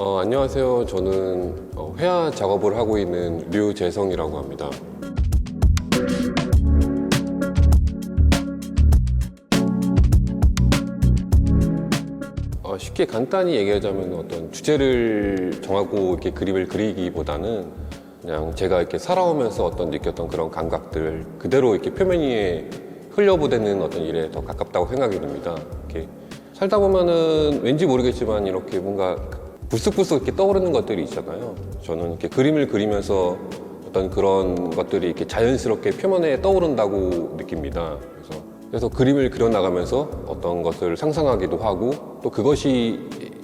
안녕하세요. 저는 회화 작업을 하고 있는 류재성이라고 합니다. 쉽게 간단히 얘기하자면 어떤 주제를 정하고 이렇게 그림을 그리기보다는 그냥 제가 이렇게 살아오면서 어떤 느꼈던 그런 감각들 그대로 이렇게 표면 위에 흘려보내는 어떤 일에 더 가깝다고 생각이 듭니다. 이렇게 살다 보면은 왠지 모르겠지만 이렇게 뭔가 불쑥불쑥 이렇게 떠오르는 것들이 있잖아요. 저는 이렇게 그림을 그리면서 어떤 그런 것들이 이렇게 자연스럽게 표면에 떠오른다고 느낍니다. 그래서 그림을 그려나가면서 어떤 것을 상상하기도 하고 또 그것이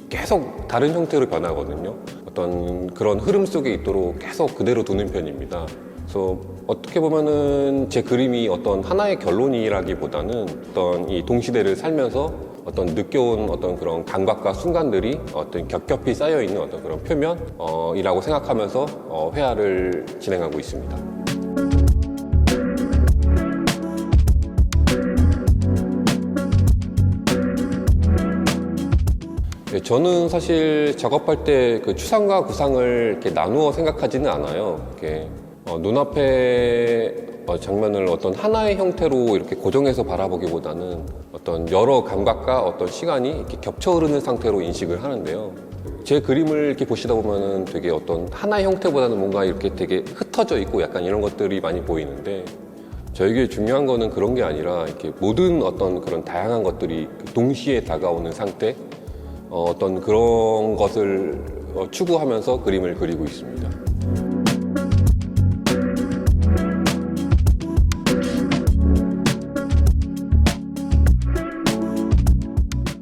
계속 다른 형태로 변하거든요. 어떤 그런 흐름 속에 있도록 계속 그대로 두는 편입니다. 그래서 어떻게 보면은 제 그림이 어떤 하나의 결론이라기보다는 어떤 이 동시대를 살면서 어떤 느껴온 어떤 그런 감각과 순간들이 어떤 겹겹이 쌓여있는 어떤 그런 표면이라고 생각하면서 회화를 진행하고 있습니다. 네, 저는 사실 작업할 때 그 추상과 구상을 이렇게 나누어 생각하지는 않아요. 이렇게 눈앞에 장면을 어떤 하나의 형태로 이렇게 고정해서 바라보기보다는 어떤 여러 감각과 어떤 시간이 이렇게 겹쳐 흐르는 상태로 인식을 하는데요. 제 그림을 이렇게 보시다 보면은 되게 어떤 하나의 형태보다는 뭔가 이렇게 되게 흩어져 있고 약간 이런 것들이 많이 보이는데 저에게 중요한 거는 그런 게 아니라 이렇게 모든 어떤 그런 다양한 것들이 동시에 다가오는 상태 어떤 그런 것을 추구하면서 그림을 그리고 있습니다.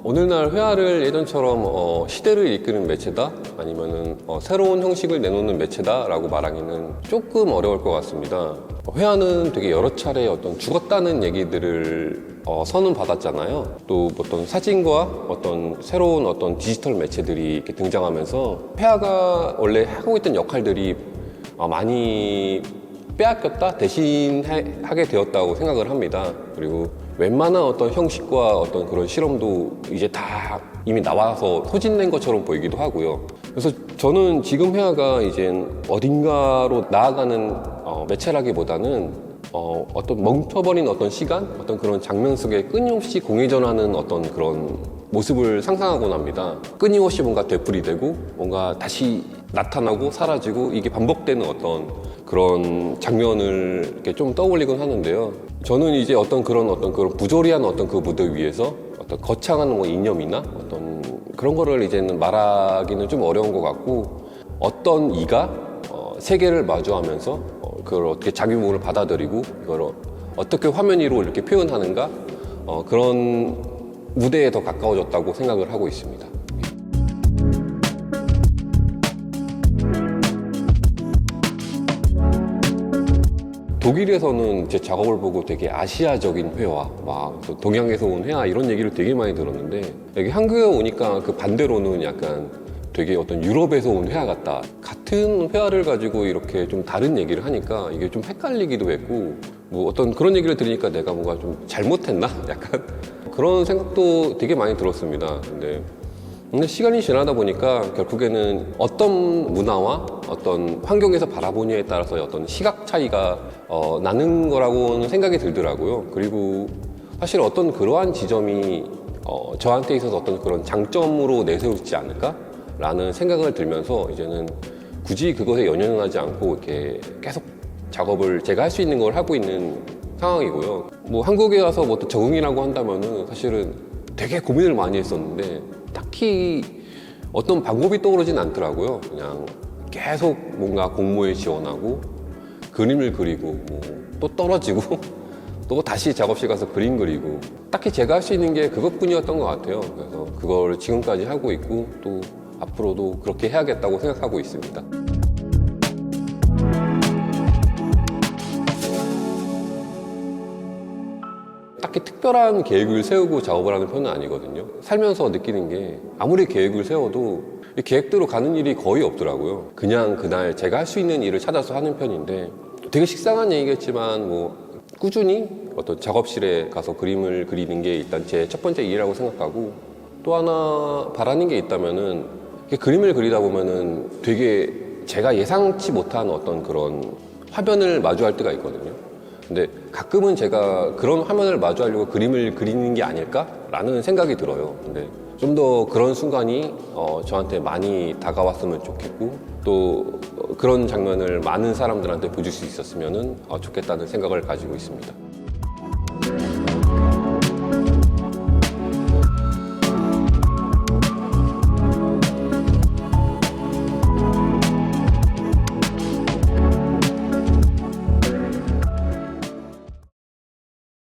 오늘날 회화를 예전처럼 시대를 이끄는 매체다 아니면은 새로운 형식을 내놓는 매체다라고 말하기는 조금 어려울 것 같습니다. 회화는 되게 여러 차례 어떤 죽었다는 얘기들을 선언받았잖아요. 또 어떤 사진과 어떤 새로운 어떤 디지털 매체들이 이렇게 등장하면서 회화가 원래 하고 있던 역할들이 많이 빼앗겼다 대신하게 되었다고 생각을 합니다. 그리고 웬만한 어떤 형식과 어떤 그런 실험도 이제 다 이미 나와서 소진된 것처럼 보이기도 하고요. 그래서 저는 지금 회화가 이제 어딘가로 나아가는 매체라기보다는 어떤 멈춰버린 어떤 시간, 어떤 그런 장면 속에 끊임없이 공회전하는 어떤 그런 모습을 상상하곤 합니다. 끊임없이 뭔가 되풀이되고 뭔가 다시 나타나고 사라지고 이게 반복되는 어떤 그런 장면을 이렇게 좀 떠올리곤 하는데요. 저는 이제 어떤 그런 부조리한 어떤 그 무대 위에서 어떤 거창한 뭐 이념이나 어떤 그런 거를 이제는 말하기는 좀 어려운 것 같고 어떤 이가 세계를 마주하면서 그걸 어떻게 자기 몸을 받아들이고 이걸 어떻게 화면 위로 이렇게 표현하는가 그런 무대에 더 가까워졌다고 생각을 하고 있습니다. 독일에서는 제 작업을 보고 되게 아시아적인 회화, 막 동양에서 온 회화 이런 얘기를 되게 많이 들었는데 여기 한국에 오니까 그 반대로는 약간 되게 어떤 유럽에서 온 회화 같다. 같은 회화를 가지고 이렇게 좀 다른 얘기를 하니까 이게 좀 헷갈리기도 했고 뭐 어떤 그런 얘기를 들으니까 내가 뭔가 좀 잘못했나? 약간 그런 생각도 되게 많이 들었습니다. 근데 시간이 지나다 보니까 결국에는 어떤 문화와 어떤 환경에서 바라보느냐에 따라서 어떤 시각 차이가 나는 거라고는 생각이 들더라고요. 그리고 사실 어떤 그러한 지점이 저한테 있어서 어떤 그런 장점으로 내세우지 않을까라는 생각을 들면서 이제는 굳이 그것에 연연하지 않고 이렇게 계속 작업을 제가 할 수 있는 걸 하고 있는 상황이고요. 뭐 한국에 와서 뭐 또 적응이라고 한다면은 사실은 되게 고민을 많이 했었는데 딱히 어떤 방법이 떠오르진 않더라고요. 그냥 계속 뭔가 공모에 지원하고 그림을 그리고 뭐 또 떨어지고 또 다시 작업실 가서 그림 그리고 딱히 제가 할 수 있는 게 그것뿐이었던 것 같아요. 그래서 그걸 지금까지 하고 있고 또 앞으로도 그렇게 해야겠다고 생각하고 있습니다. 딱히 특별한 계획을 세우고 작업을 하는 편은 아니거든요. 살면서 느끼는 게 아무리 계획을 세워도 이 계획대로 가는 일이 거의 없더라고요. 그냥 그날 제가 할 수 있는 일을 찾아서 하는 편인데 되게 식상한 얘기겠지만 뭐 꾸준히 어떤 작업실에 가서 그림을 그리는 게 일단 제 첫 번째 일이라고 생각하고 또 하나 바라는 게 있다면은 이렇게 그림을 그리다 보면은 되게 제가 예상치 못한 어떤 그런 화면을 마주할 때가 있거든요. 근데 가끔은 제가 그런 화면을 마주하려고 그림을 그리는 게 아닐까라는 생각이 들어요. 근데 좀 더 그런 순간이 저한테 많이 다가왔으면 좋겠고 또 그런 장면을 많은 사람들한테 보여줄 수 있었으면 좋겠다는 생각을 가지고 있습니다.